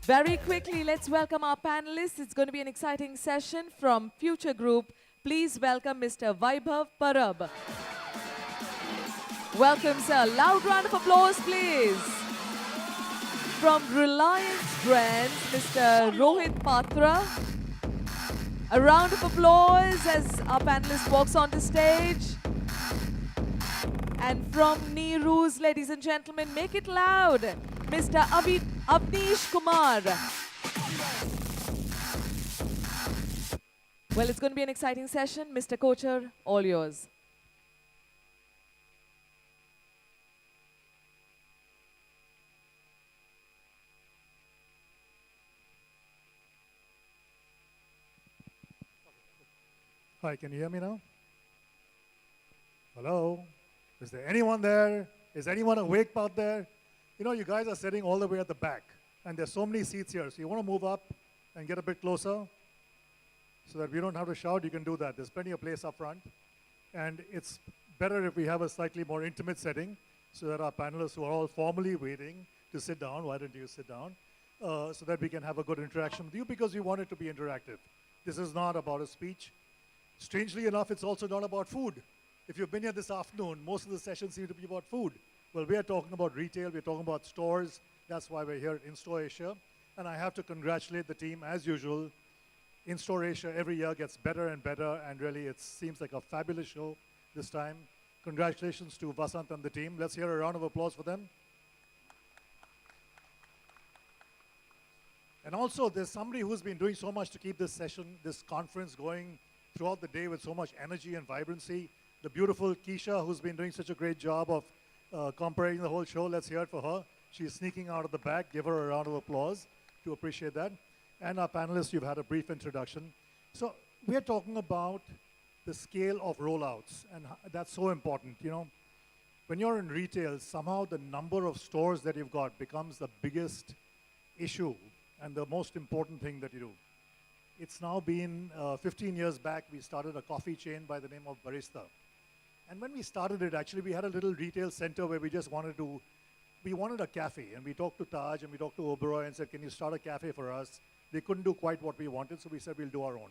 Very quickly, let's welcome our panelists. It's going to be an exciting session from Future Group. Please welcome Mr. Vaibhav Parab. Welcome, sir. Loud round of applause, please. From Reliance Brands, Mr. Rohit Patra. A round of applause as our panelist walks onto stage. And from Neeru's, ladies and gentlemen, make it loud, Mr. Avnish Kumar. Well, it's going to be an exciting session. Mr. Kochar, all yours. Hi, can you hear me now? Hello? Is there anyone there? Is anyone awake out there? You know, you guys are sitting all the way at the back, and there's so many seats here. So you want to move up and get a bit closer so that we don't have to shout? You can do that. There's plenty of place up front. And it's better if we have a slightly more intimate setting so that our panelists who are all formally waiting to sit down, why don't you sit down, so that we can have a good interaction with you because we want it to be interactive. This is not about a speech. Strangely enough, it's also not about food. If you've been here this afternoon, most of the sessions seem to be about food. Well, we are talking about retail, we're talking about stores. That's why we're here at In-Store Asia. And I have to congratulate the team, as usual. In-Store Asia every year gets better and better, and really it seems like a fabulous show this time. Congratulations to Vasant and the team. Let's hear a round of applause for them. And also, there's somebody who's been doing so much to keep this session, this conference going throughout the day with so much energy and vibrancy. The beautiful Keisha, who's been doing such a great job of comparing the whole show. Let's hear it for her. She's sneaking out of the back. Give her a round of applause to appreciate that. And our panelists, you've had a brief introduction. So we're talking about the scale of rollouts, and that's so important. You know, when you're in retail, somehow the number of stores that you've got becomes the biggest issue and the most important thing that you do. It's now been 15 years back, we started a coffee chain by the name of Barista. And when we started it, actually, we had a little retail center where we just wanted a cafe. And we talked to Taj and we talked to Oberoi and said, can you start a cafe for us? They couldn't do quite what we wanted, so we said, we'll do our own.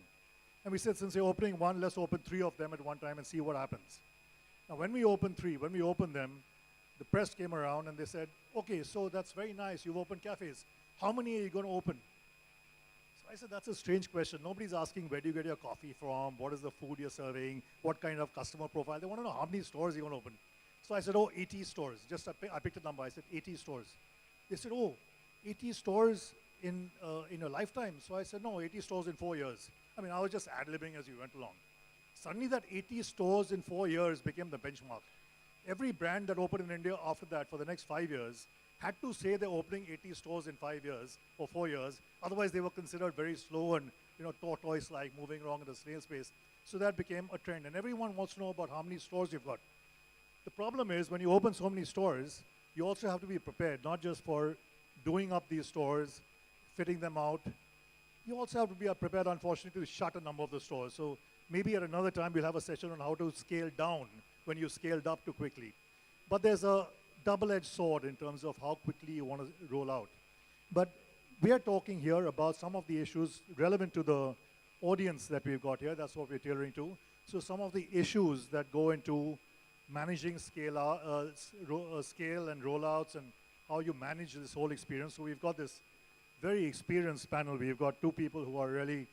And we said, since you're opening one, let's open 3 of them at one time and see what happens. Now, when we opened them, the press came around and they said, okay, so that's very nice, you've opened cafes. How many are you going to open? I said, that's a strange question. Nobody's asking where do you get your coffee from, what is the food you're serving, what kind of customer profile. They want to know how many stores you're going to open. So I said, oh, 80 stores. I picked a number. I said, 80 stores. They said, oh, 80 stores in a lifetime. So I said, no, 80 stores in 4 years. I mean, I was just ad-libbing as we went along. Suddenly that 80 stores in 4 years became the benchmark. Every brand that opened in India after that for the next 5 years had to say they're opening 80 stores in 5 years or 4 years. Otherwise, they were considered very slow and tortoise-like, moving along in the snail space. So that became a trend. And everyone wants to know about how many stores you've got. The problem is when you open so many stores, you also have to be prepared, not just for doing up these stores, fitting them out. You also have to be prepared, unfortunately, to shut a number of the stores. So maybe at another time, we'll have a session on how to scale down when you scaled up too quickly. But there's a double-edged sword in terms of how quickly you want to roll out. But we are talking here about some of the issues relevant to the audience that we've got here. That's what we're tailoring to. So some of the issues that go into managing scale and rollouts and how you manage this whole experience. So we've got this very experienced panel. We've got 2 people who are really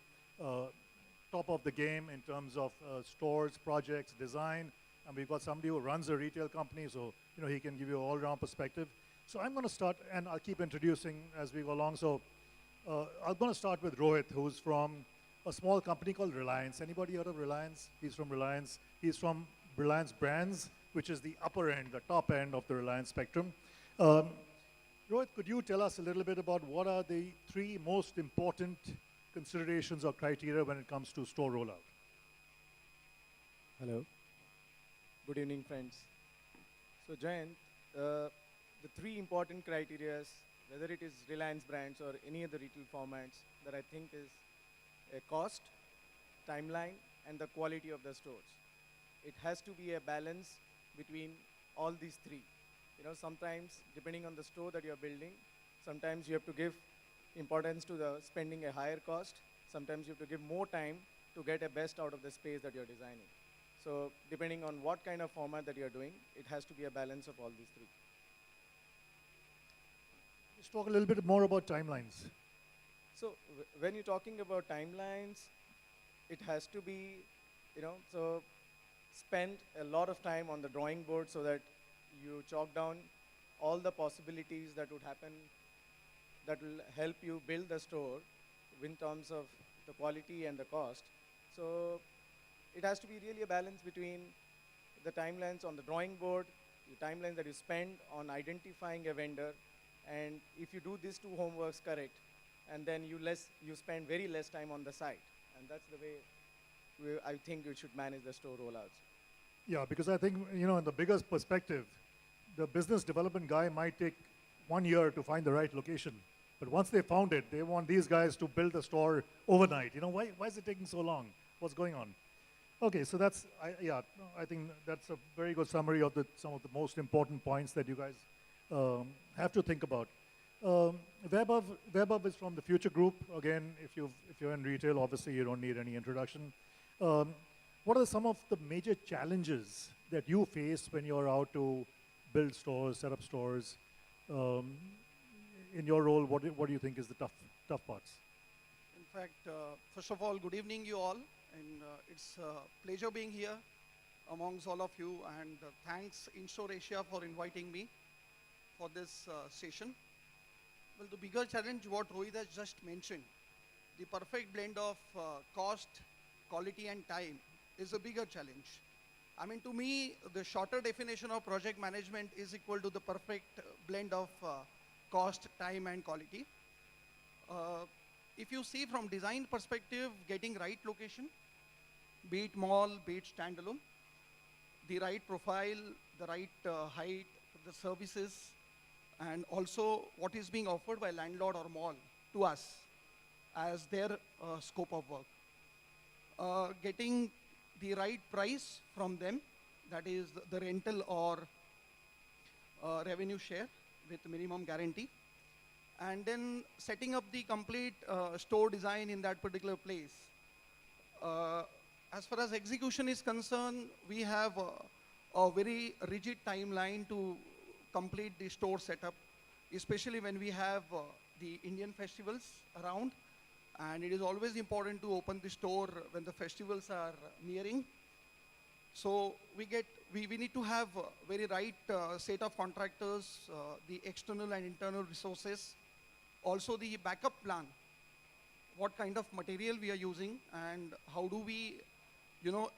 top of the game in terms of stores, projects, design. And we've got somebody who runs a retail company, so he can give you an all-round perspective. So I'm going to start, and I'll keep introducing as we go along. So I'm going to start with Rohit, who's from a small company called Reliance. Anybody heard of Reliance? He's from Reliance. He's from Reliance Brands, which is the upper end, the top end of the Reliance spectrum. Rohit, could you tell us a little bit about what are the 3 most important considerations or criteria when it comes to store rollout? Hello. Good evening, friends. So, Jayant, the 3 important criteria, whether it is Reliance Brands or any other retail formats, that I think is a cost, timeline, and the quality of the stores. It has to be a balance between all these 3. Sometimes, depending on the store that you're building, sometimes you have to give importance to the spending a higher cost. Sometimes you have to give more time to get a best out of the space that you're designing. So depending on what kind of format that you're doing, it has to be a balance of all these three. Let's talk a little bit more about timelines. So when you're talking about timelines, it has to be, so spend a lot of time on the drawing board so that you chalk down all the possibilities that would happen that will help you build the store in terms of the quality and the cost. So it has to be really a balance between the timelines on the drawing board, the timelines that you spend on identifying a vendor, and if you do these two homeworks correct, and then you spend very less time on the site. And that's the way I think you should manage the store rollouts. Yeah, because I think, in the biggest perspective, the business development guy might take 1 year to find the right location. But once they found it, they want these guys to build the store overnight. Why is it taking so long? What's going on? Okay, so I think that's a very good summary of some of the most important points that you guys have to think about. Vaibhav is from the Future Group. Again, if you're in retail, obviously you don't need any introduction. What are some of the major challenges that you face when you're out to build stores, set up stores? In your role, what do you think is the tough parts? In fact, first of all, good evening you all, and it's a pleasure being here amongst all of you, and thanks InStore Asia for inviting me for this session. Well, the bigger challenge what Rohit has just mentioned, the perfect blend of cost, quality and time is a bigger challenge. I mean, to me, the shorter definition of project management is equal to the perfect blend of cost, time and quality. If you see from design perspective, getting right location, be it mall, be it standalone, the right profile, the right height, the services, and also what is being offered by landlord or mall to us as their scope of work. Getting the right price from them, that is the rental or revenue share with minimum guarantee, and then setting up the complete store design in that particular place. As far as execution is concerned, we have a very rigid timeline to complete the store setup, especially when we have the Indian festivals around, and it is always important to open the store when the festivals are nearing. So we need to have a very right set of contractors, the external and internal resources, also the backup plan, what kind of material we are using and how do we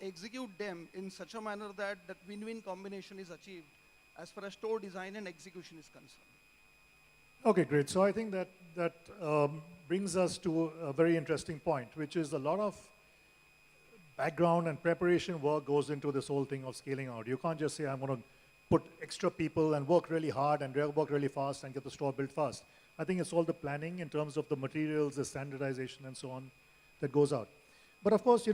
execute them in such a manner that that win-win combination is achieved as far as store design and execution is concerned. Okay, great. So I think that brings us to a very interesting point, which is a lot of background and preparation work goes into this whole thing of scaling out. You can't just say, I'm going to put extra people and work really hard and work really fast and get the store built fast. I think it's all the planning in terms of the materials, the standardization and so on that goes out. But of course,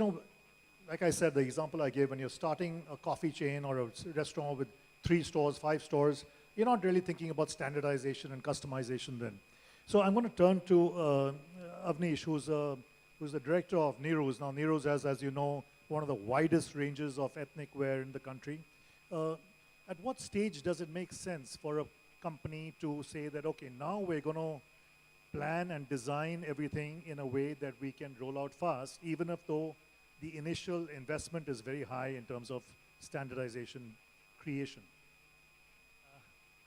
like I said, the example I gave, when you're starting a coffee chain or a restaurant with 3 stores, 5 stores, you're not really thinking about standardization and customization then. So I'm going to turn to Avnish, who's the director of Neeru's. Now, Neeru's has, as you know, one of the widest ranges of ethnic wear in the country. At what stage does it make sense for a company to say that, okay, now we're going to plan and design everything in a way that we can roll out fast, even if though the initial investment is very high in terms of standardization creation?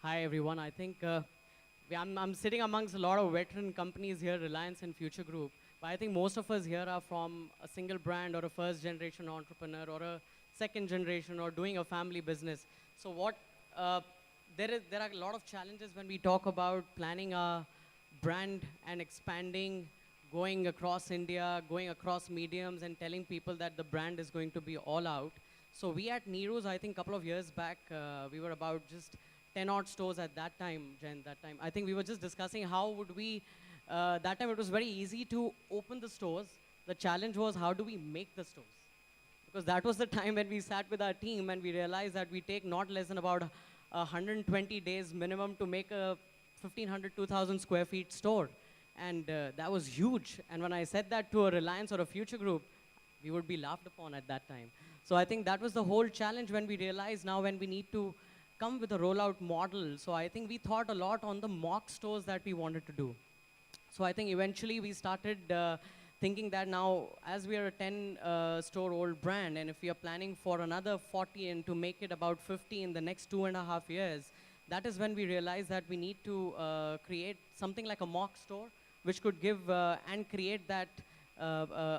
Hi everyone. I think I'm sitting amongst a lot of veteran companies here, Reliance and Future Group. But I think most of us here are from a single brand or a first generation entrepreneur or a second generation or doing a family business. So there are a lot of challenges when we talk about planning a brand and expanding, going across India, going across mediums and telling people that the brand is going to be all out. So we at Neeru's, I think a couple of years back, we were about just 10 odd stores at that time, Jen, that time. I think we were just discussing how would we, that time it was very easy to open the stores. The challenge was how do we make the stores? Because that was the time when we sat with our team and we realized that we take not less than about 120 days minimum to make a 1,500, 2,000 square feet store. And that was huge. And when I said that to a Reliance or a Future Group, we would be laughed upon at that time. So I think that was the whole challenge when we realized now when we need to come with a rollout model. So I think we thought a lot on the mock stores that we wanted to do. So I think eventually we started thinking that now, as we are a 10 store old brand, and if we are planning for another 40 and to make it about 50 in the next 2.5 years, that is when we realized that we need to create something like a mock store, which could give and create that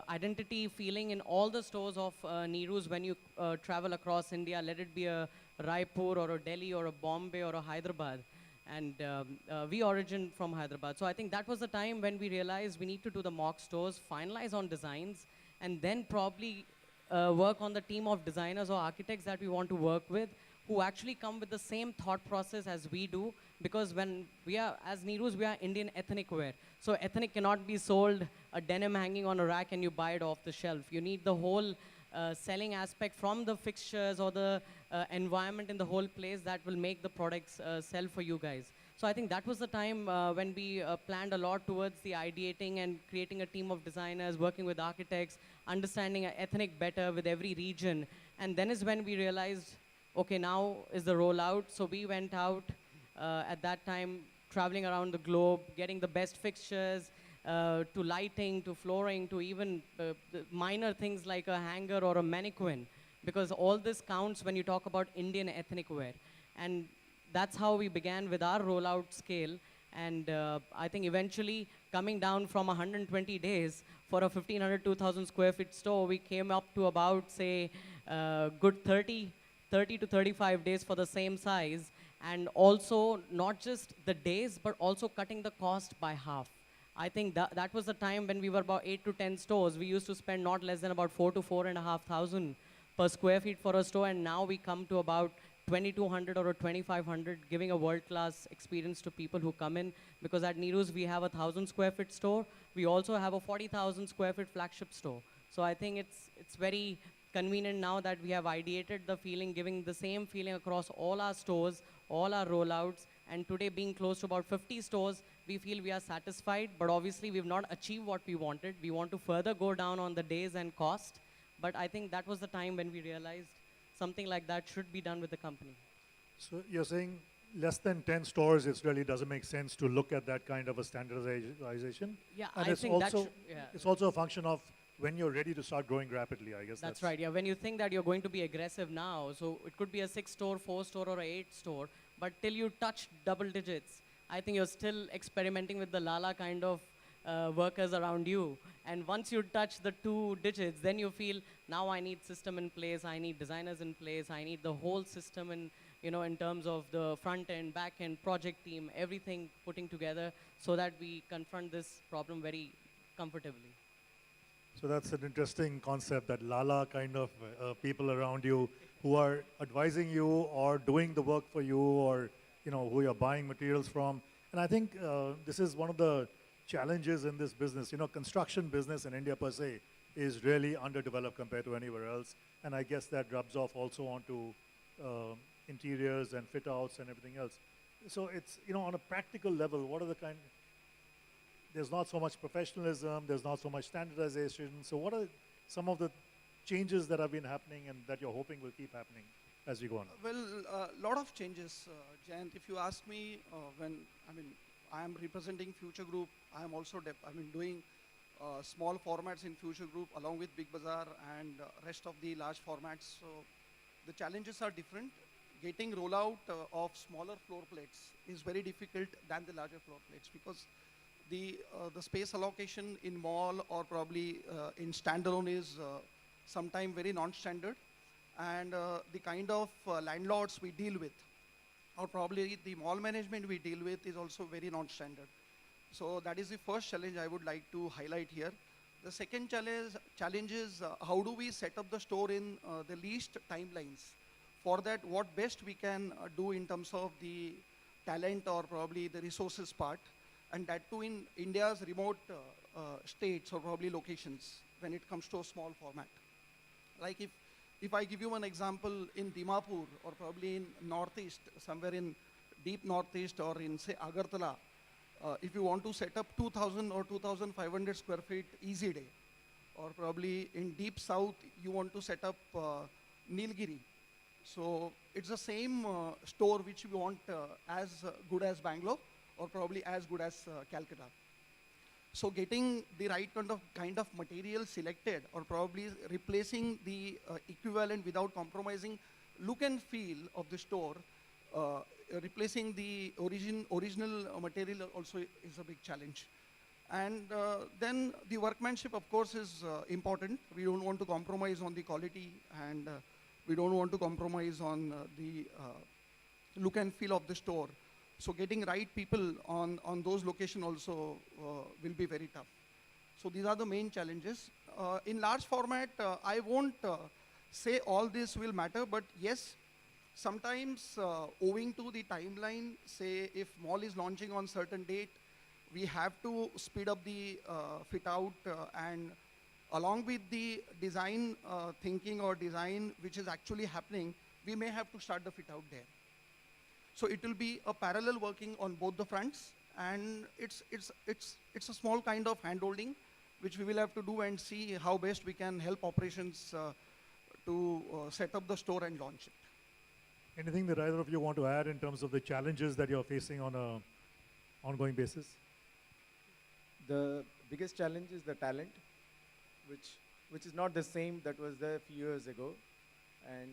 identity feeling in all the stores of Neeru's when you travel across India, let it be a Raipur or a Delhi or a Bombay or a Hyderabad. And we origin from Hyderabad. So I think that was the time when we realized we need to do the mock stores, finalize on designs, and then probably work on the team of designers or architects that we want to work with, who actually come with the same thought process as we do. Because when we are, as Neeru's, we are Indian ethnic wear. So ethnic cannot be sold a denim hanging on a rack and you buy it off the shelf. You need the whole selling aspect from the fixtures or the environment in the whole place that will make the products sell for you guys. So I think that was the time when we planned a lot towards the ideating and creating a team of designers, working with architects, understanding ethnic better with every region. And then is when we realized, okay, now is the rollout. So we went out at that time, traveling around the globe, getting the best fixtures, to lighting, to flooring, to even the minor things like a hanger or a mannequin, because all this counts when you talk about Indian ethnic wear. And that's how we began with our rollout scale. And I think eventually coming down from 120 days for a 1,500, 2,000 square feet store, we came up to about, say, good 30 to 35 days for the same size. And also not just the days, but also cutting the cost by half. I think that was the time when we were about 8 to 10 stores. We used to spend not less than about 4 to 4,500 per square feet for a store, and now we come to about 2,200 or a 2,500, giving a world-class experience to people who come in. Because at Neeru's, we have a 1,000 square feet store. We also have a 40,000 square feet flagship store. So I think it's very convenient now that we have ideated the feeling, giving the same feeling across all our stores, all our rollouts. And today, being close to about 50 stores, we feel we are satisfied, but obviously we've not achieved what we wanted. We want to further go down on the days and cost. But I think that was the time when we realized something like that should be done with the company. So you're saying less than 10 stores, it really doesn't make sense to look at that kind of a standardization? Yeah, And I it's think also, that should, yeah. it's also a function of when you're ready to start growing rapidly, I guess. That's right, yeah. When you think that you're going to be aggressive now, so it could be a 6 store, 4 store, or a 8 store, but till you touch double digits, I think you're still experimenting with the Lala kind of workers around you. And once you touch the 2 digits, then you feel, now I need system in place, I need designers in place, I need the whole system in, in terms of the front end, back end, project team, everything putting together so that we confront this problem very comfortably. So that's an interesting concept, that Lala kind of people around you who are advising you or doing the work for you, or who you're buying materials from. And I think this is one of the challenges in this business. Construction business in India per se is really underdeveloped compared to anywhere else. And I guess that rubs off also onto interiors and fit outs and everything else. So it's, on a practical level, what are the there's not so much professionalism, there's not so much standardization. So what are some of the changes that have been happening and that you're hoping will keep happening as we go on? Well, a lot of changes, Jayant. If you ask me, I am representing Future Group. I am also doing small formats in Future Group along with Big Bazaar and rest of the large formats. So the challenges are different. Getting rollout of smaller floor plates is very difficult than the larger floor plates, because the space allocation in mall or probably in standalone is sometimes very non-standard, and the kind of landlords we deal with, or probably the mall management we deal with, is also very non-standard. So that is the first challenge I would like to highlight here. The second challenge is how do we set up the store in the least timelines. For that, what best we can do in terms of the talent or probably the resources part, and that too in India's remote states or probably locations when it comes to a small format. Like if I give you one example, in Dimapur or probably in Northeast, somewhere in deep Northeast or in say Agartala, if you want to set up 2,000 or 2,500 square feet easy day, or probably in deep south, you want to set up Nilgiri. So it's the same store which we want as good as Bangalore, or probably as good as Calcutta. So getting the right kind of material selected, or probably replacing the equivalent without compromising look and feel of the store, replacing the original material also is a big challenge. And then the workmanship, of course, is important. We don't want to compromise on the quality, and we don't want to compromise on the look and feel of the store. So getting right people on those locations also will be very tough. So these are the main challenges. In large format, I won't say all this will matter, but yes, sometimes owing to the timeline, say if mall is launching on certain date, we have to speed up the fit out, and along with the design thinking or design which is actually happening, we may have to start the fit out there. So it will be a parallel working on both the fronts, and it's a small kind of handholding which we will have to do and see how best we can help operations to set up the store and launch it. Anything that either of you want to add in terms of the challenges that you're facing on a ongoing basis? The biggest challenge is the talent, which is not the same that was there a few years ago, and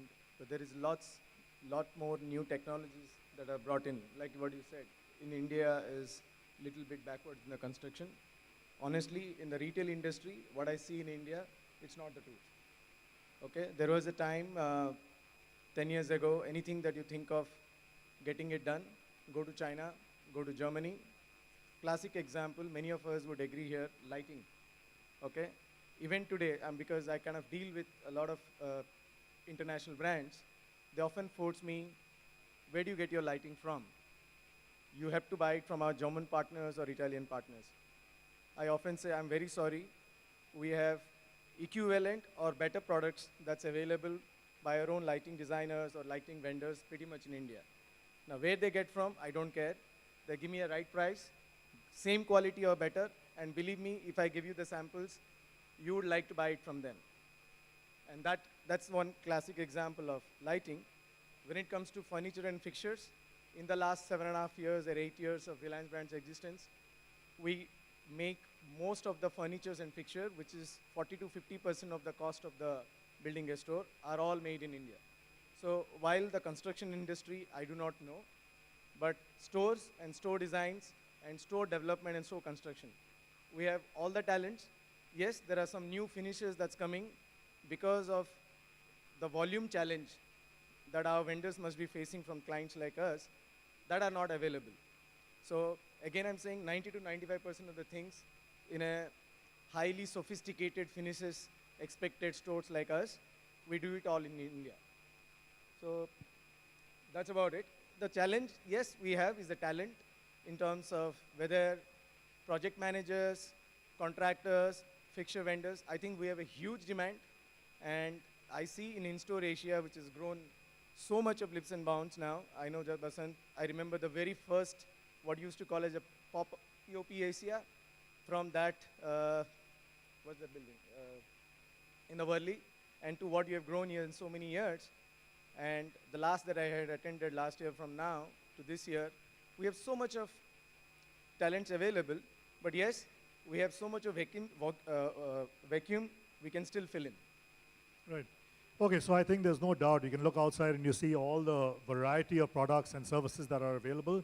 there is lot more new technologies that are brought in. Like what you said, in India is little bit backwards in the construction. Honestly, in the retail industry, what I see in India, it's not the truth. Okay, there was a time 10 years ago, anything that you think of getting it done, go to China, go to Germany. Classic example, many of us would agree here, lighting. Okay, even today, because I kind of deal with a lot of international brands, they often force me, where do you get your lighting from? You have to buy it from our German partners or Italian partners. I often say, I'm very sorry, we have equivalent or better products that's available by our own lighting designers or lighting vendors pretty much in India. Now, where they get from, I don't care. They give me a right price, same quality or better, and believe me, if I give you the samples, you would like to buy it from them. And that's one classic example of lighting. When it comes to furniture and fixtures, in the last 7.5 years or 8 years of Reliance Brand's existence, we make most of the furnitures and fixture, which is 40 to 50% of the cost of the building a store, are all made in India. So while the construction industry, I do not know, but stores and store designs and store development and store construction, we have all the talents. Yes, there are some new finishes that's coming because of the volume challenge that our vendors must be facing from clients like us that are not available. So again, I'm saying 90 to 95% of the things in a highly sophisticated finishes expected stores like us, we do it all in India. So that's about it. The challenge, yes, we have is the talent in terms of whether project managers, contractors, fixture vendors. I think we have a huge demand, and I see in in-store Asia, which has grown so much of leaps and bounds now. I know, Basant, I remember the very first, what used to call as a POP Asia, from that, what's that building? In the Worli, and to what you have grown here in so many years. And the last that I had attended last year from now to this year, we have so much of talents available, but yes, we have so much of vacuum we can still fill in. Right. Okay, so I think there's no doubt you can look outside and you see all the variety of products and services that are available.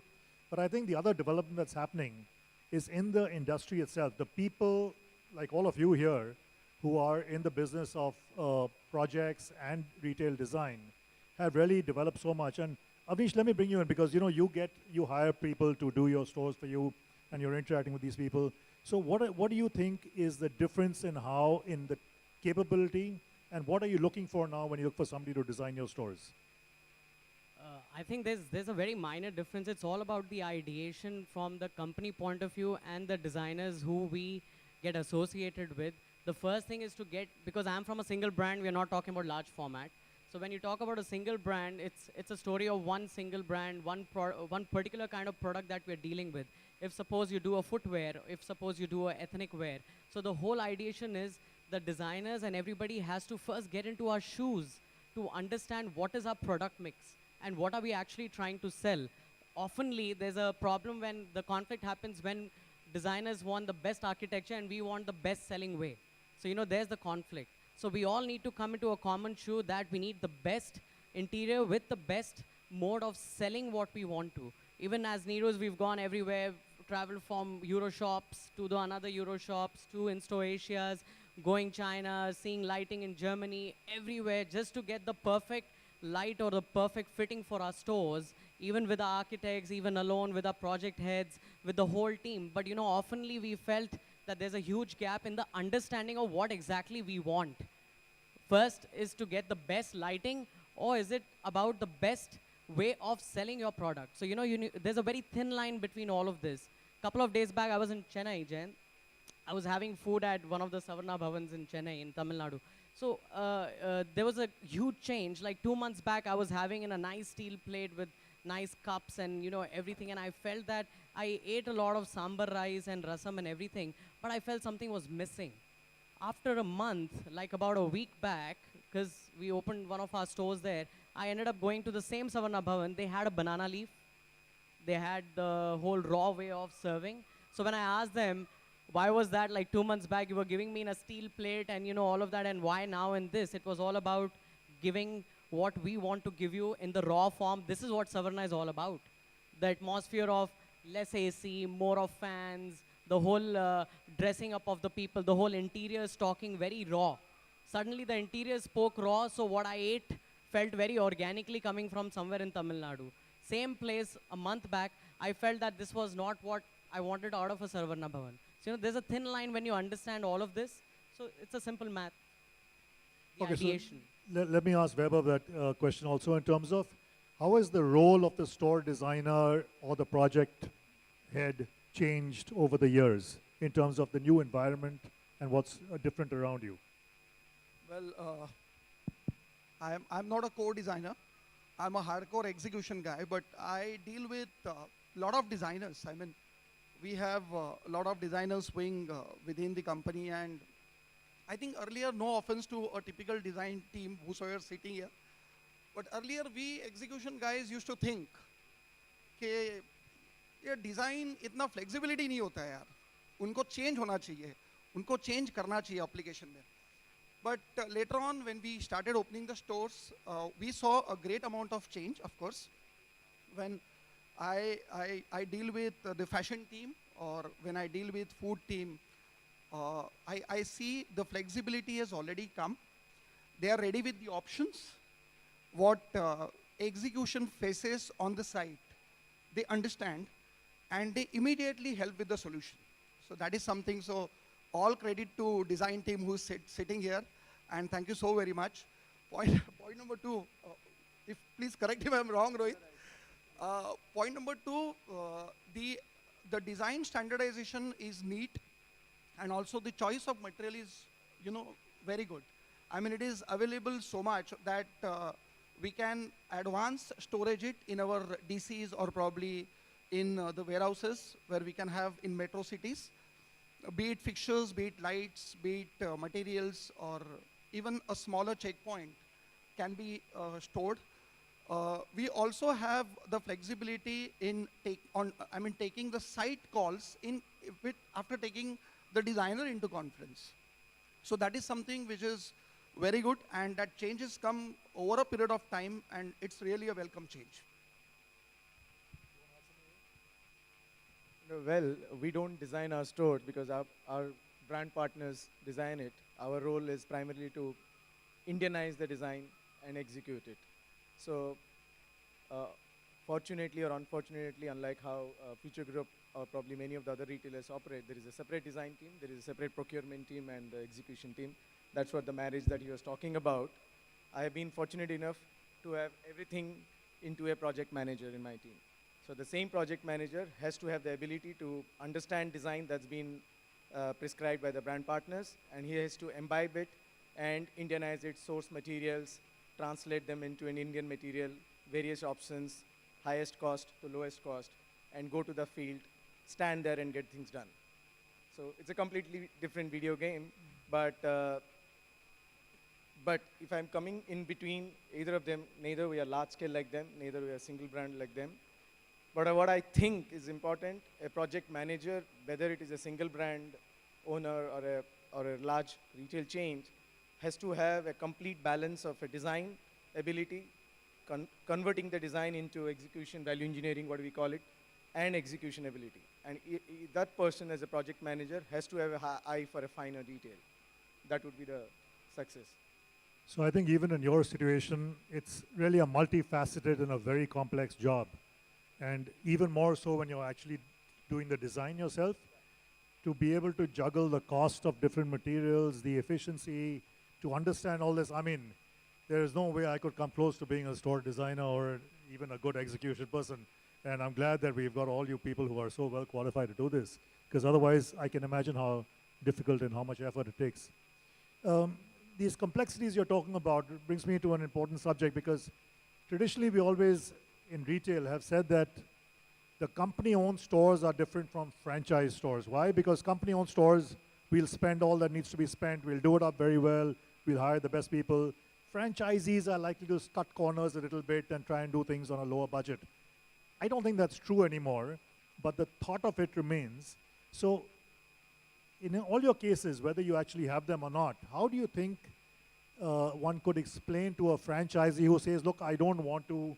But I think the other development that's happening is in the industry itself. The people, like all of you here, who are in the business of projects and retail design, have really developed so much. And Avinsh, let me bring you in because you hire people to do your stores for you, and you're interacting with these people. So what do you think is the difference in the capability, and what are you looking for now when you look for somebody to design your stores? I think there's a very minor difference. It's all about the ideation from the company point of view and the designers who we get associated with. The first thing is to get, because I'm from a single brand, we're not talking about large format. So when you talk about a single brand, it's a story of one single brand, one particular kind of product that we're dealing with. If suppose you do a footwear, if suppose you do a ethnic wear, so the whole ideation is the designers and everybody has to first get into our shoes to understand what is our product mix and what are we actually trying to sell. Oftenly, there's a problem when the conflict happens when designers want the best architecture and we want the best selling way. So, there's the conflict. So we all need to come into a common shoe that we need the best interior with the best mode of selling what we want to. Even as Neeru's, we've gone everywhere, traveled from Euro shops to the another Euro shops to in-store Asias, going China, seeing lighting in Germany, everywhere, just to get the perfect light or the perfect fitting for our stores, even with our architects, even alone with our project heads, with the whole team. But oftenly we felt that there's a huge gap in the understanding of what exactly we want. First is to get the best lighting, or is it about the best way of selling your product? So, there's a very thin line between all of this. Couple of days back, I was in Chennai, Jayant. I was having food at one of the Savarna Bhavans in Chennai, in Tamil Nadu. So there was a huge change. Like 2 months back, I was having in a nice steel plate with nice cups and everything, and I felt that I ate a lot of sambar rice and rasam and everything, but I felt something was missing. After a month, like about a week back, because we opened one of our stores there, I ended up going to the same Savarna Bhavan. They had a banana leaf. They had the whole raw way of serving. So when I asked them, why was that like 2 months back, you were giving me in a steel plate and all of that, and why now in this? It was all about giving what we want to give you in the raw form. This is what Savarna is all about. The atmosphere of less AC, more of fans, the whole dressing up of the people, the whole interior is talking very raw. Suddenly the interior spoke raw, so what I ate felt very organically coming from somewhere in Tamil Nadu. Same place a month back, I felt that this was not what I wanted out of a Savarna Bhavan. So there's a thin line when you understand all of this. So it's a simple math. The ideation. So let me ask Vaibhav that question also in terms of how has the role of the store designer or the project head changed over the years in terms of the new environment and what's different around you? Well, I'm not a core designer. I'm a hardcore execution guy, but I deal with a lot of designers. I mean, we have a lot of designers wing within the company, and I think earlier, no offense to a typical design team whosoever sitting here, but earlier we execution guys used to think कि ये design इतना flexibility नहीं होता है यार, उनको change होना चाहिए, उनको चेंज करना चाहिए एप्लीकेशन में. But later on, when we started opening the stores, we saw a great amount of change, of course. When I deal with the fashion team, or when I deal with food team, I see the flexibility has already come. They are ready with the options. What execution faces on the site, they understand, and they immediately help with the solution. So that is something, so all credit to design team who's sitting here, and thank you so very much. Point number two, if please correct if I'm wrong, Rohit. Point number two, the design standardization is neat, and also the choice of material is, very good. I mean, it is available so much that we can advance storage it in our DCs or probably in the warehouses where we can have in metro cities, be it fixtures, be it lights, be it materials, or even a smaller checkpoint can be stored. We also have the flexibility in taking the site calls after taking the designer into conference. So that is something which is very good, and that changes come over a period of time, and it's really a welcome change. Well, we don't design our stores because our brand partners design it. Our role is primarily to Indianize the design and execute it. So, fortunately or unfortunately, unlike how Future Group or probably many of the other retailers operate, there is a separate design team, there is a separate procurement team and the execution team. That's what the marriage that he was talking about. I have been fortunate enough to have everything into a project manager in my team. So the same project manager has to have the ability to understand design that's been prescribed by the brand partners, and he has to imbibe it and Indianize its source materials, translate them into an Indian material, various options, highest cost to lowest cost, and go to the field, stand there and get things done. So it's a completely different video game, but if I'm coming in between either of them, neither we are large scale like them, neither we are single brand like them. But what I think is important, a project manager, whether it is a single brand owner or a large retail chain, has to have a complete balance of a design ability, converting the design into execution, value engineering, what we call it, and execution ability. And that person as a project manager has to have a eye for a finer detail. That would be the success. So I think even in your situation, it's really a multifaceted and a very complex job. And even more so when you're actually doing the design yourself, to be able to juggle the cost of different materials, the efficiency, to understand all this. I mean, there is no way I could come close to being a store designer or even a good execution person. And I'm glad that we've got all you people who are so well qualified to do this, because otherwise I can imagine how difficult and how much effort it takes. These complexities you're talking about brings me to an important subject, because traditionally we always in retail have said that the company-owned stores are different from franchise stores. Why? Because company-owned stores, we'll spend all that needs to be spent, we'll do it up very well, we'll hire the best people. Franchisees are likely to cut corners a little bit and try and do things on a lower budget. I don't think that's true anymore, but the thought of it remains. So in all your cases, whether you actually have them or not, how do you think one could explain to a franchisee who says, look, I don't want to,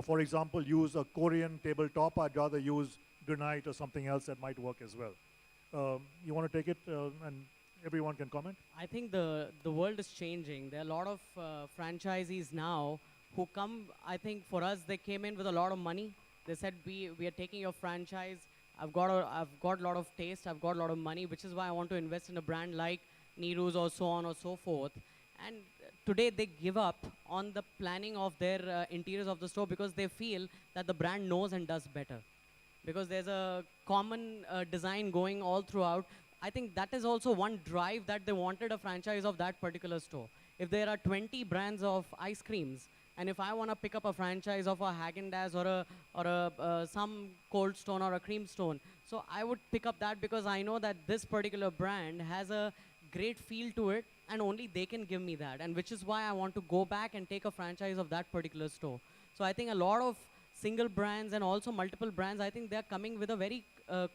for example, use a Korean tabletop, I'd rather use granite or something else that might work as well. You want to take it and everyone can comment? I think the world is changing. There are a lot of franchisees now who come, I think for us, they came in with a lot of money. They said, we are taking your franchise. I've got a lot of taste. I've got a lot of money, which is why I want to invest in a brand like Neeru's or so on or so forth. And today they give up on the planning of their interiors of the store because they feel that the brand knows and does better. Because there's a common design going all throughout. I think that is also one drive that they wanted a franchise of that particular store. If there are 20 brands of ice creams, and if I want to pick up a franchise of a Haagen-Dazs or a some Cold Stone or a Cream Stone, so I would pick up that because I know that this particular brand has a great feel to it, and only they can give me that, and which is why I want to go back and take a franchise of that particular store. So I think a lot of single brands and also multiple brands, I think they're coming with a very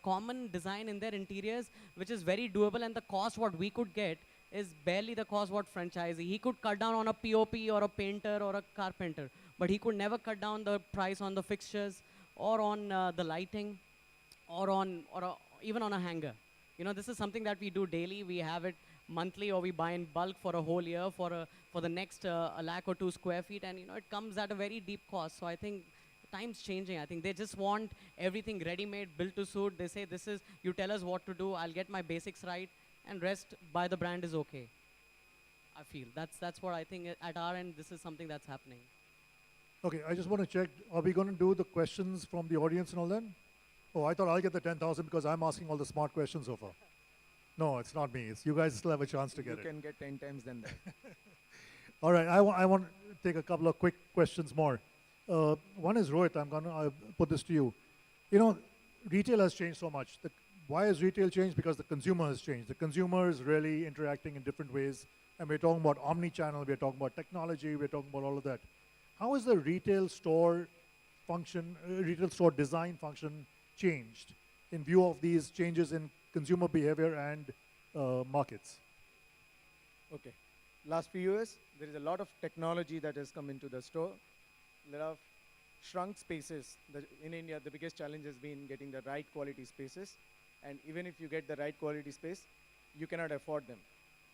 common design in their interiors, which is very doable, and the cost what we could get is barely the cost what franchisee. He could cut down on a POP or a painter or a carpenter, but he could never cut down the price on the fixtures or on the lighting or even on a hanger. You know, this is something that we do daily. We have it monthly, or we buy in bulk for a whole year for the next a lakh or 2 square feet, and you know, it comes at a very deep cost. So I think time's changing. I think they just want everything ready-made, built to suit. They say, this is, you tell us what to do, I'll get my basics right, and rest by the brand is okay. I feel that's what I think at our end. This is something that's happening. Okay, I just want to check, are we going to do the questions from the audience and all that? Oh, I thought I'll get the 10,000 because I'm asking all the smart questions so far. No, it's not me. It's you guys still have a chance to get it. You can get 10 times than that. All right, I want to take a couple of quick questions more. One is Rohit, I'm going to put this to you. You know, retail has changed so much. Why has retail changed? Because the consumer has changed. The consumer is really interacting in different ways. And we're talking about omni-channel, we're talking about technology, we're talking about all of that. How has the retail store function, retail store design function changed in view of these changes in consumer behavior and markets? Okay. Last few years, there is a lot of technology that has come into the store. A lot of shrunk spaces. In India, the biggest challenge has been getting the right quality spaces. And even if you get the right quality space, you cannot afford them.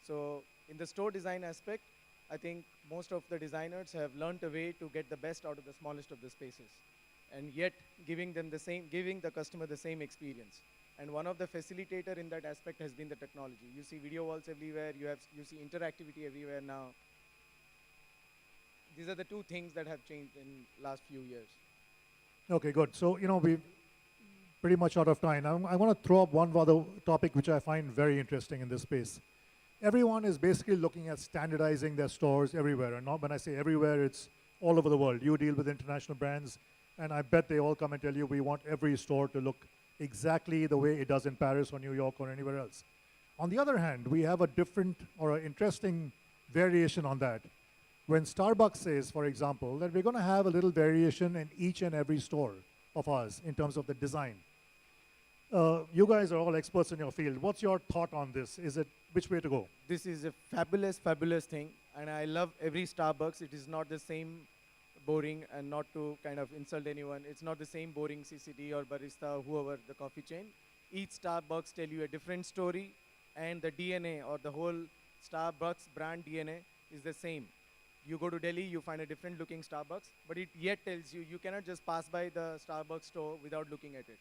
So in the store design aspect, I think most of the designers have learned a way to get the best out of the smallest of the spaces, and yet giving the customer the same experience. And one of the facilitator in that aspect has been the technology. You see video walls everywhere, you see interactivity everywhere now. These are the two things that have changed in last few years. Okay, good. So, you know, we're pretty much out of time. I want to throw up one other topic which I find very interesting in this space. everyone is basically looking at standardizing their stores everywhere. And not when I say everywhere, it's all over the world. You deal with international brands, and I bet they all come and tell you we want every store to look exactly the way it does in Paris or New York or anywhere else. On the other hand, we have a different or an interesting variation on that. When Starbucks says, for example, that we're going to have a little variation in each and every store of ours in terms of the design. You guys are all experts in your field. What's your thought on this? Is it which way to go? This is a fabulous, fabulous thing, and I love every Starbucks. It is not the same boring, and not to kind of insult anyone, it's not the same boring CCD or barista, whoever the coffee chain. Each Starbucks tell you a different story, and the DNA or the whole Starbucks brand DNA is the same. You go to Delhi, you find a different looking Starbucks, but it yet tells you cannot just pass by the Starbucks store without looking at it.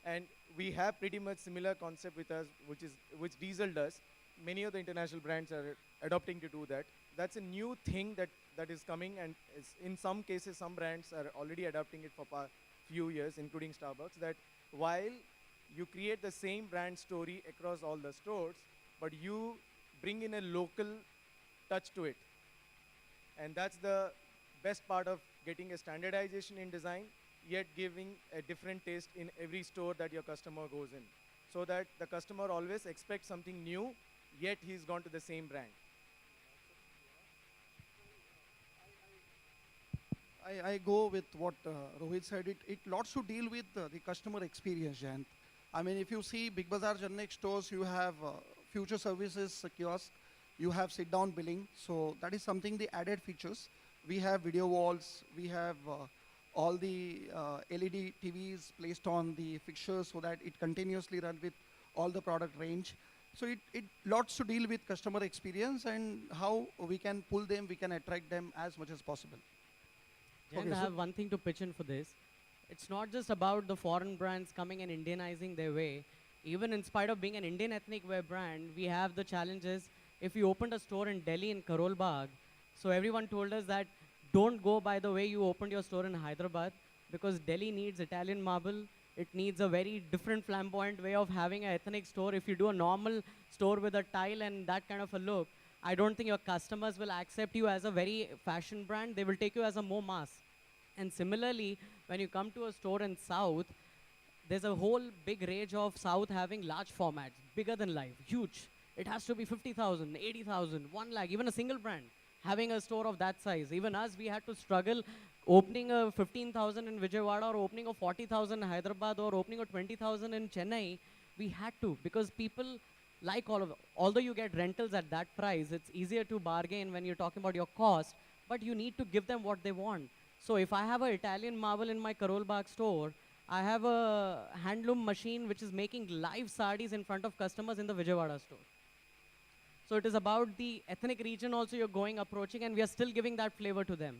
And we have pretty much similar concept with us, which Diesel does. Many of the international brands are adopting to do that. That's a new thing that is coming, and in some cases, some brands are already adopting it for a few years, including Starbucks, that while you create the same brand story across all the stores, but you bring in a local touch to it. And that's the best part of getting a standardization in design, yet giving a different taste in every store that your customer goes in. So that the customer always expects something new, yet he's gone to the same brand. I go with what Rohit said. It lots to deal with the customer experience, Jayant. I mean, if you see Big Bazaar Generic stores, you have future services kiosk, you have sit-down billing. So that is something the added features. We have video walls, we have all the LED TVs placed on the fixtures so that it continuously run with all the product range. So it lots to deal with customer experience and how we can pull them, we can attract them as much as possible. And I have one thing to pitch in for this. It's not just about the foreign brands coming and Indianizing their way. Even in spite of being an Indian ethnic wear brand, we have the challenges. If we opened a store in Delhi in Karol Bagh, so everyone told us that don't go by the way you opened your store in Hyderabad, because Delhi needs Italian marble. It needs a very different flamboyant way of having an ethnic store. If you do a normal store with a tile and that kind of a look, I don't think your customers will accept you as a very fashion brand. They will take you as a more mass. And similarly, when you come to a store in South, there's a whole big range of South having large formats, bigger than life, huge. It has to be 50,000, 80,000, 1 lakh, even a single brand having a store of that size. Even us, we had to struggle opening a 15,000 in Vijayawada or opening a 40,000 in Hyderabad or opening a 20,000 in Chennai. We had to, because people like all of it. Although you get rentals at that price, it's easier to bargain when you're talking about your cost, but you need to give them what they want. So if I have an Italian marble in my Karol Bagh store, I have a handloom machine which is making live sarees in front of customers in the Vijayawada store. So it is about the ethnic region also you're approaching, and we are still giving that flavor to them.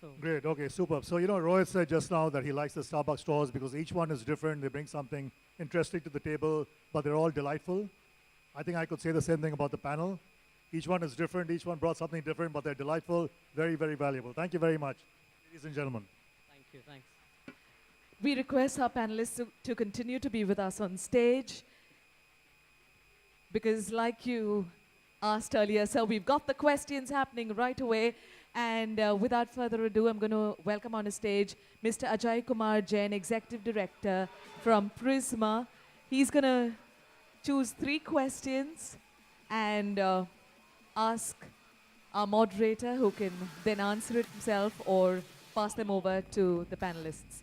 So. Great, okay, superb. So, Rohit said just now that he likes the Starbucks stores because each one is different. They bring something interesting to the table, but they're all delightful. I think I could say the same thing about the panel. Each one is different. Each one brought something different, but they're delightful, very, very valuable. Thank you very much, ladies and gentlemen. Thank you, thanks. We request our panelists to continue to be with us on stage, because like you asked earlier, sir, we've got the questions happening right away. And without further ado, I'm going to welcome on the stage Mr. Ajay Kumar Jain, Executive Director from Prisma. He's going to choose 3 questions and ask our moderator, who can then answer it himself or pass them over to the panelists.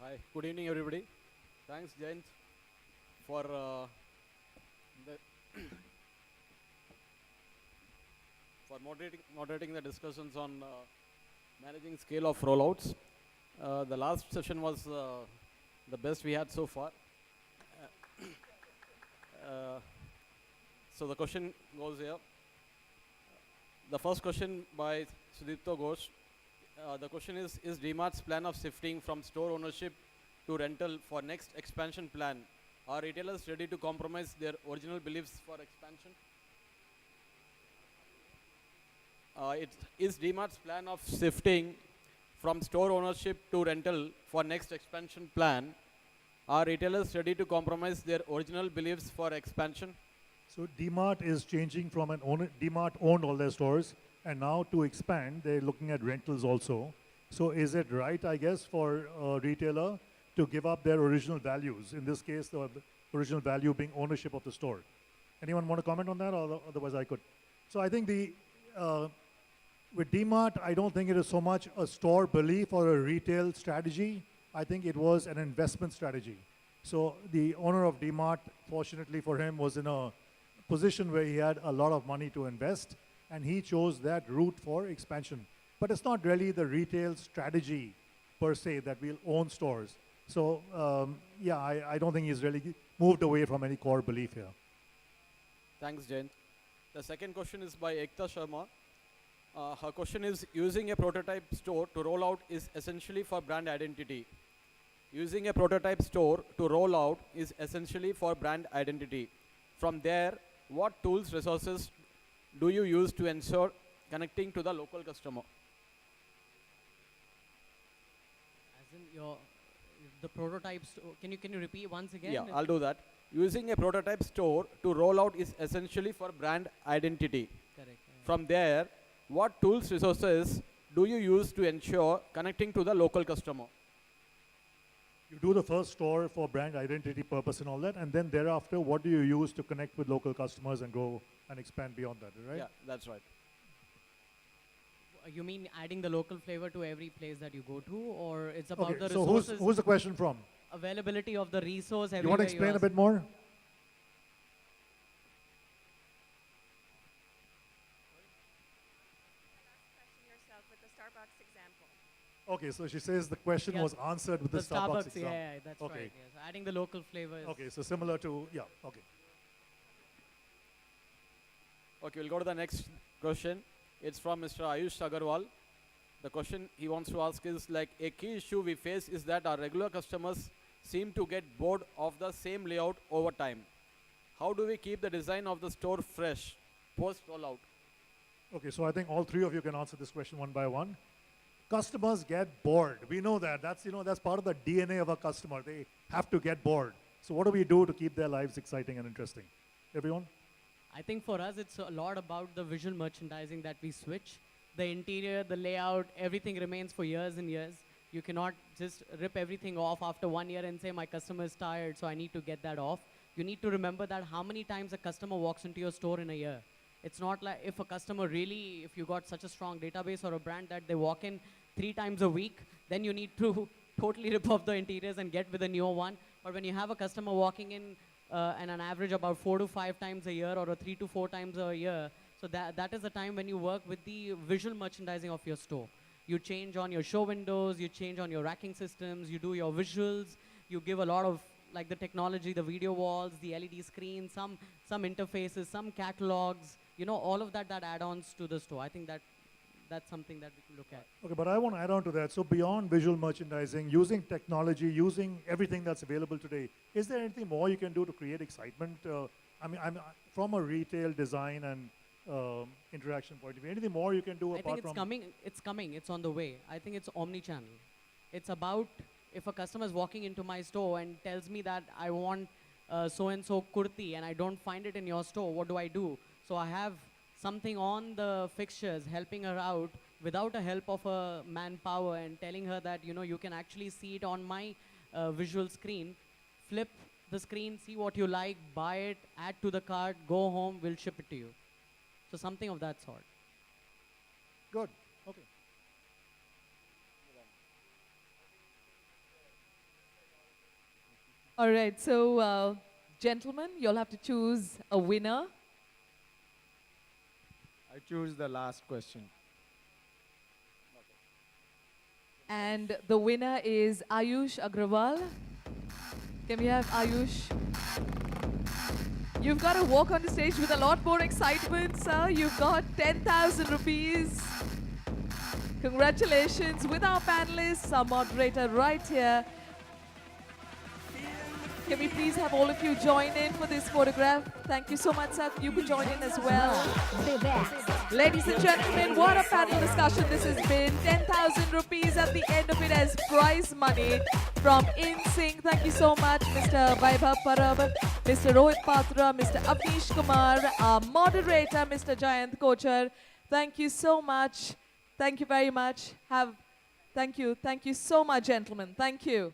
Hi, good evening, everybody. Thanks, Jayant, for moderating the discussions on managing scale of rollouts. The last session was the best we had so far. So the question goes here. The first question by Sudipto Ghosh. The question is DMart's plan of shifting from store ownership to rental for next expansion plan? Are retailers ready to compromise their original beliefs for expansion? Is DMart's plan of shifting from store ownership to rental for next expansion plan? Are retailers ready to compromise their original beliefs for expansion? So DMart is changing from an owner, DMart owned all their stores, and now to expand, they're looking at rentals also. So is it right, I guess, for a retailer to give up their original values? In this case, the original value being ownership of the store. Anyone want to comment on that? Or otherwise, I could. So I think with DMart, I don't think it is so much a store belief or a retail strategy. I think it was an investment strategy. So the owner of DMart, fortunately for him, was in a position where he had a lot of money to invest, and he chose that route for expansion. But it's not really the retail strategy per se that we'll own stores. So yeah, I don't think he's really moved away from any core belief here. Thanks, Jayant. The second question is by Ekta Sharma. Her question is, using a prototype store to roll out is essentially for brand identity. Using a prototype store to roll out is essentially for brand identity. From there, what tools, resources do you use to ensure connecting to the local customer? As in the prototypes, can you repeat once again? Yeah, I'll do that. Using a prototype store to roll out is essentially for brand identity. Correct. Yeah. From there, what tools, resources do you use to ensure connecting to the local customer? You do the first store for brand identity purpose and all that, and then thereafter, what do you use to connect with local customers and grow and expand beyond that, right? Yeah, that's right. You mean adding the local flavor to every place that you go to, or it's about Okay, the so resources, who's the question from? availability of the resource You everywhere? want to explain a bit more? Question yourself with the Starbucks example. Okay, so she says the question Yeah, was answered with the Starbucks example. yeah, that's Okay. right. Yes, adding the local flavors. Okay, so similar to, yeah, okay. Okay, we'll go to the next question. It's from Mr. Ayush Agarwal. The question he wants to ask is like, a key issue we face is that our regular customers seem to get bored of the same layout over time. How do we keep the design of the store fresh post rollout? Okay, so I think all three of you can answer this question one by one. Customers get bored. We know that. That's part of the DNA of a customer. They have to get bored. So what do we do to keep their lives exciting and interesting? Everyone? I think for us, it's a lot about the visual merchandising that we switch. The interior, the layout, everything remains for years and years. You cannot just rip everything off after 1 year and say, my customer is tired, so I need to get that off. You need to remember that how many times a customer walks into your store in a year. It's not like if a customer really, if you got such a strong database or a brand that they walk in 3 times a week, then you need to totally rip off the interiors and get with a newer one. But when you have a customer walking in and an average about 4 to 5 times a year or a 3 to 4 times a year, so that is the time when you work with the visual merchandising of your store. You change on your show windows, you change on your racking systems, you do your visuals, you give a lot of like the technology, the video walls, the LED screens, some interfaces, some catalogs, all of that add-ons to the store. I think that's something that we can look at. Okay, but I want to add on to that. So beyond visual merchandising, using technology, using everything that's available today, is there anything more you can do to create excitement? I'm from a retail design and interaction point of view. Anything more you can do I apart think from? it's coming, it's on the way. I think it's omni-channel. It's about if a customer is walking into my store and tells me that I want so-and-so kurti and I don't find it in your store, what do I do? So I have something on the fixtures helping her out without a help of a manpower and telling her that, you can actually see it on my visual screen. Flip the screen, see what you like, buy it, add to the cart, go home, we'll ship it to you. So something of that sort. Good. Okay. All right, so gentlemen, you'll have to choose a winner. I choose the last question. And the winner is Ayush Agrawal. Can we have Ayush? You've got to walk on the stage with a lot more excitement, sir. You've got 10,000 rupees. Congratulations with our panelists, our moderator right here. Can we please have all of you join in for this photograph? Thank you so much, sir. You could join in as well. Ladies and gentlemen, what a panel discussion this has been. 10,000 rupees at the end of it as prize money from InSync. Thank you so much, Mr. Vaibhav Parab, Mr. Rohit Patra, Mr. Avinsh Kumar, our moderator, Mr. Jayant Kochar. Thank you so much. Thank you very much. Thank you so much, gentlemen. Thank you.